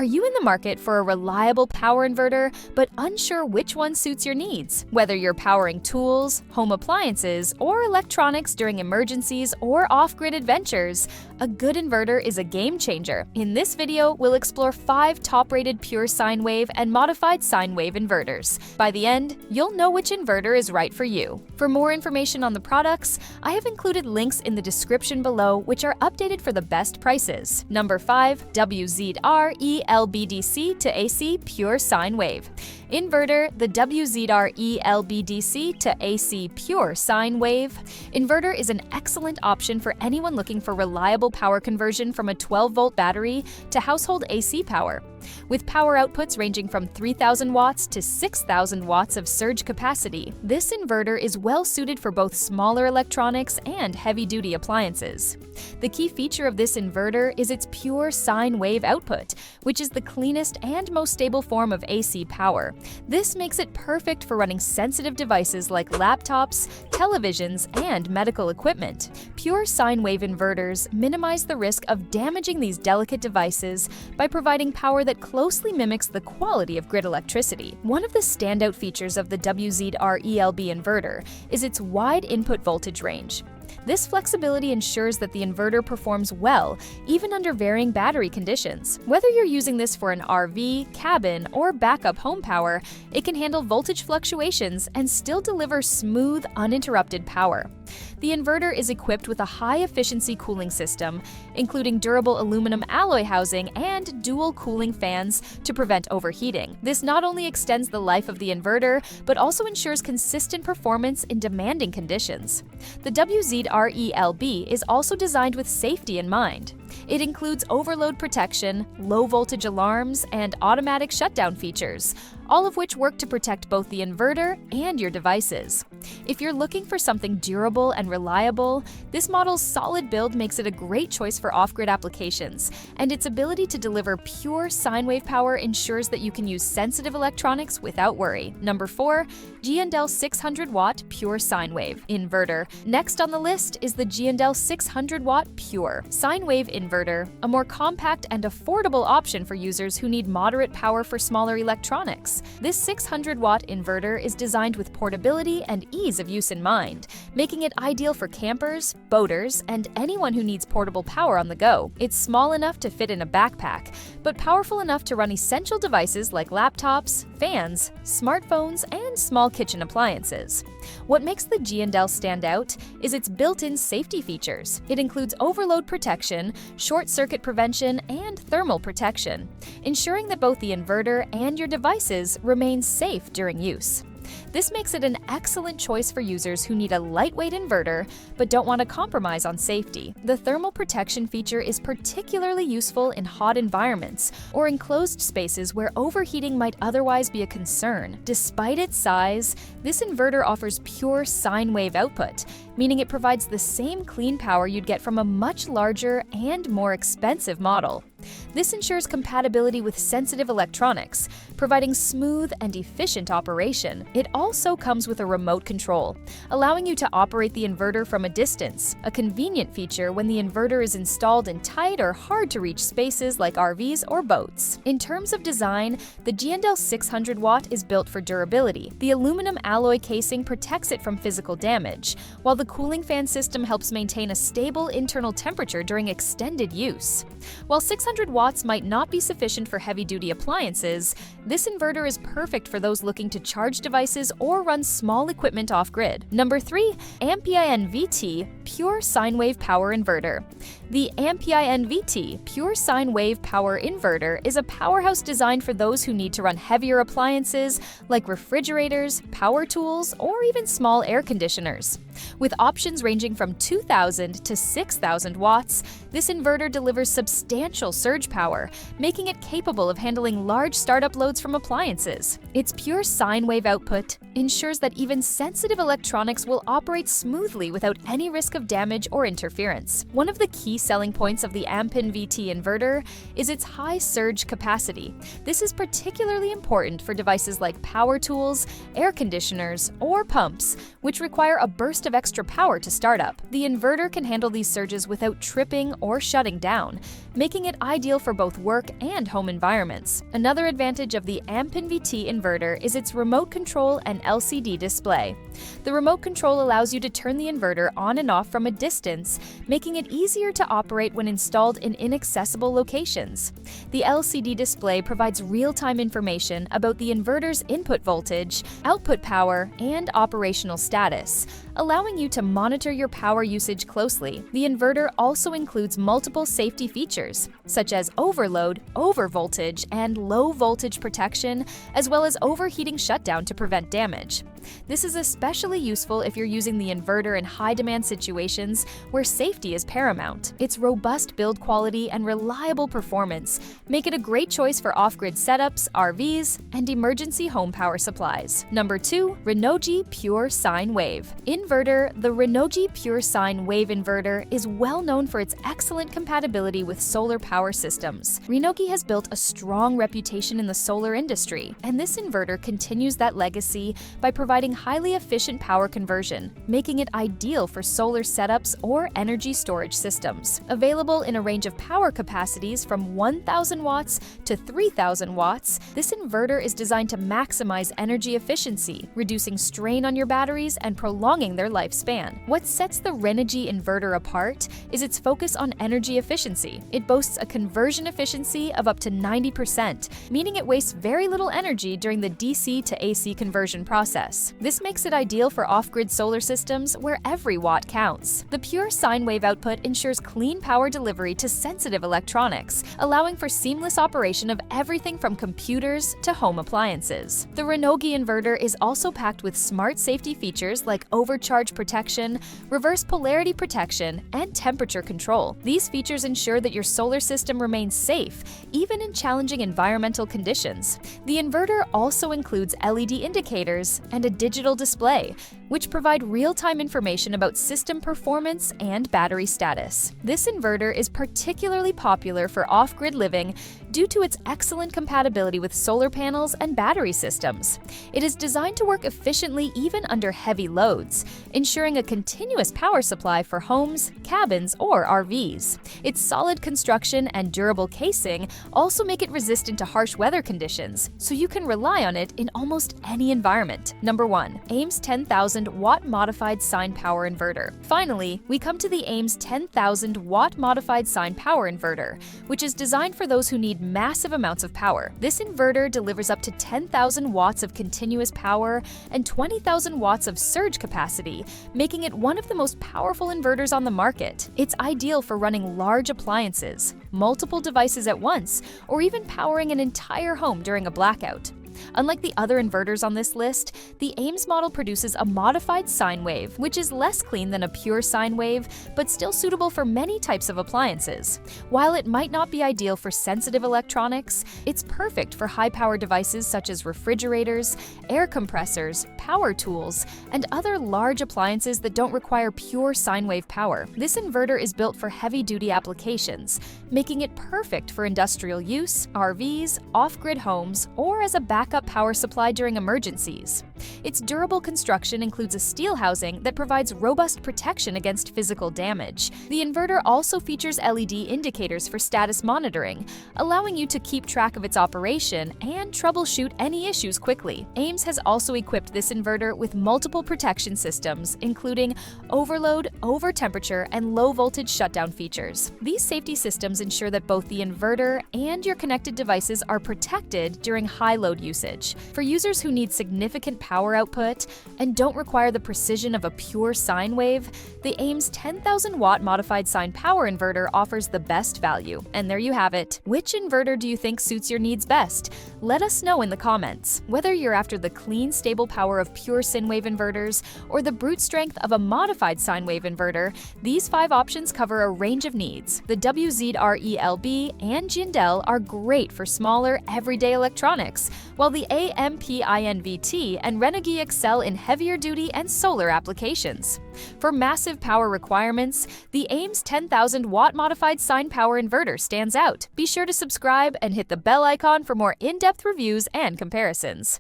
Are you in the market for a reliable power inverter, but unsure which one suits your needs? Whether you're powering tools, home appliances, or electronics during emergencies or off-grid adventures, a good inverter is a game changer. In this video, we'll explore 5 top-rated pure sine wave and modified sine wave inverters. By the end, you'll know which inverter is right for you. For more information on the products, I have included links in the description below which are updated for the best prices. Number 5. WZRELB DC to AC Pure Sine Wave. Inverter, the WZRELB DC to AC Pure Sine Wave. Inverter is an excellent option for anyone looking for reliable power conversion from a 12-volt battery to household AC power. With power outputs ranging from 3,000 watts to 6,000 watts of surge capacity, this inverter is well suited for both smaller electronics and heavy-duty appliances. The key feature of this inverter is its pure sine wave output, which is the cleanest and most stable form of AC power. This makes it perfect for running sensitive devices like laptops, televisions, and medical equipment. Pure sine wave inverters minimize the risk of damaging these delicate devices by providing power that closely mimics the quality of grid electricity. One of the standout features of the WZRELB inverter is its wide input voltage range. This flexibility ensures that the inverter performs well, even under varying battery conditions. Whether you're using this for an RV, cabin, or backup home power, it can handle voltage fluctuations and still deliver smooth, uninterrupted power. The inverter is equipped with a high-efficiency cooling system, including durable aluminum alloy housing and dual cooling fans to prevent overheating. This not only extends the life of the inverter, but also ensures consistent performance in demanding conditions. The WZRELB is also designed with safety in mind. It includes overload protection, low-voltage alarms, and automatic shutdown features, all of which work to protect both the inverter and your devices. If you're looking for something durable and reliable, this model's solid build makes it a great choice for off-grid applications, and its ability to deliver pure sine wave power ensures that you can use sensitive electronics without worry. Number 4. Giandel 600-watt Pure Sine Wave Inverter. Next on the list is the Giandel 600-watt Pure Sine Wave Inverter, a more compact and affordable option for users who need moderate power for smaller electronics. This 600-watt inverter is designed with portability and ease of use in mind, making it ideal for campers, boaters, and anyone who needs portable power on the go. It's small enough to fit in a backpack, but powerful enough to run essential devices like laptops, fans, smartphones, and small kitchen appliances. What makes the Giandel stand out is its built-in safety features. It includes overload protection, short-circuit prevention, and thermal protection, ensuring that both the inverter and your devices remain safe during use. This makes it an excellent choice for users who need a lightweight inverter but don't want to compromise on safety. The thermal protection feature is particularly useful in hot environments or enclosed spaces where overheating might otherwise be a concern. Despite its size, this inverter offers pure sine wave output, meaning it provides the same clean power you'd get from a much larger and more expensive model. This ensures compatibility with sensitive electronics, providing smooth and efficient operation. It also comes with a remote control, allowing you to operate the inverter from a distance, a convenient feature when the inverter is installed in tight or hard-to-reach spaces like RVs or boats. In terms of design, the Giandel 600-watt is built for durability. The aluminum alloy casing protects it from physical damage, while the cooling fan system helps maintain a stable internal temperature during extended use. While 600 watts might not be sufficient for heavy-duty appliances, this inverter is perfect for those looking to charge devices or run small equipment off-grid. Number 3. AMPINVT Pure Sine Wave Power Inverter. The AMPINVT Pure Sine Wave Power Inverter is a powerhouse designed for those who need to run heavier appliances like refrigerators, power tools, or even small air conditioners. With options ranging from 2,000 to 6,000 watts, this inverter delivers substantial surge power, making it capable of handling large startup loads from appliances. Its pure sine wave output, ensures that even sensitive electronics will operate smoothly without any risk of damage or interference. One of the key selling points of the AMPINVT inverter is its high surge capacity. This is particularly important for devices like power tools, air conditioners, or pumps, which require a burst of extra power to start up. The inverter can handle these surges without tripping or shutting down, making it ideal for both work and home environments. Another advantage of the AMPINVT inverter is its remote control and LCD display. The remote control allows you to turn the inverter on and off from a distance, making it easier to operate when installed in inaccessible locations. The LCD display provides real-time information about the inverter's input voltage, output power, and operational status, allowing you to monitor your power usage closely. The inverter also includes multiple safety features, such as overload, overvoltage, and low voltage protection, as well as overheating shutdown to prevent damage. This is especially useful if you're using the inverter in high-demand situations where safety is paramount. Its robust build quality and reliable performance make it a great choice for off-grid setups, RVs, and emergency home power supplies. Number 2. Renogy Pure Sine Wave Inverter. The Renogy Pure Sine Wave inverter is well known for its excellent compatibility with solar power systems. Renogy has built a strong reputation in the solar industry, and this inverter continues that legacy by providing highly efficient power conversion, making it ideal for solar setups or energy storage systems. Available in a range of power capacities from 1,000 watts to 3,000 watts, this inverter is designed to maximize energy efficiency, reducing strain on your batteries and prolonging their lifespan. What sets the Renogy inverter apart is its focus on energy efficiency. It boasts a conversion efficiency of up to 90%, meaning it wastes very little energy during the DC to AC conversion process. This makes it ideal for off-grid solar systems where every watt counts. The pure sine wave output ensures clean power delivery to sensitive electronics, allowing for seamless operation of everything from computers to home appliances. The Renogy inverter is also packed with smart safety features like overcharge protection, reverse polarity protection, and temperature control. These features ensure that your solar system remains safe, even in challenging environmental conditions. The inverter also includes LED indicators and a digital display, which provide real-time information about system performance and battery status. This inverter is particularly popular for off-grid living due to its excellent compatibility with solar panels and battery systems. It is designed to work efficiently even under heavy loads, ensuring a continuous power supply for homes, cabins, or RVs. Its solid construction and durable casing also make it resistant to harsh weather conditions, so you can rely on it in almost any environment. Number 1. AIMS 10,000 Watt Modified Sine Power Inverter. Finally, we come to the AIMS 10,000 Watt Modified Sine Power Inverter, which is designed for those who need massive amounts of power. This inverter delivers up to 10,000 watts of continuous power and 20,000 watts of surge capacity, making it one of the most powerful inverters on the market. It's ideal for running large appliances, multiple devices at once, or even powering an entire home during a blackout. Unlike the other inverters on this list, the AIMS model produces a modified sine wave, which is less clean than a pure sine wave, but still suitable for many types of appliances. While it might not be ideal for sensitive electronics, it's perfect for high-power devices such as refrigerators, air compressors, power tools, and other large appliances that don't require pure sine wave power. This inverter is built for heavy-duty applications, making it perfect for industrial use, RVs, off-grid homes, or as a backup power supply during emergencies. Its durable construction includes a steel housing that provides robust protection against physical damage. The inverter also features LED indicators for status monitoring, allowing you to keep track of its operation and troubleshoot any issues quickly. AIMS has also equipped this inverter with multiple protection systems, including overload, overtemperature, and low-voltage shutdown features. These safety systems ensure that both the inverter and your connected devices are protected during high-load usage. For users who need significant power output and don't require the precision of a pure sine wave, the AIMS 10,000 watt modified sine power inverter offers the best value. And there you have it. Which inverter do you think suits your needs best? Let us know in the comments. Whether you're after the clean, stable power of pure sine wave inverters or the brute strength of a modified sine wave inverter, these 5 options cover a range of needs. The WZRELB and Giandel are great for smaller, everyday electronics, while the AMPINVT and Renogy excel in heavier-duty and solar applications. For massive power requirements, the AIM's 10,000-watt modified sine power inverter stands out. Be sure to subscribe and hit the bell icon for more in-depth reviews and comparisons.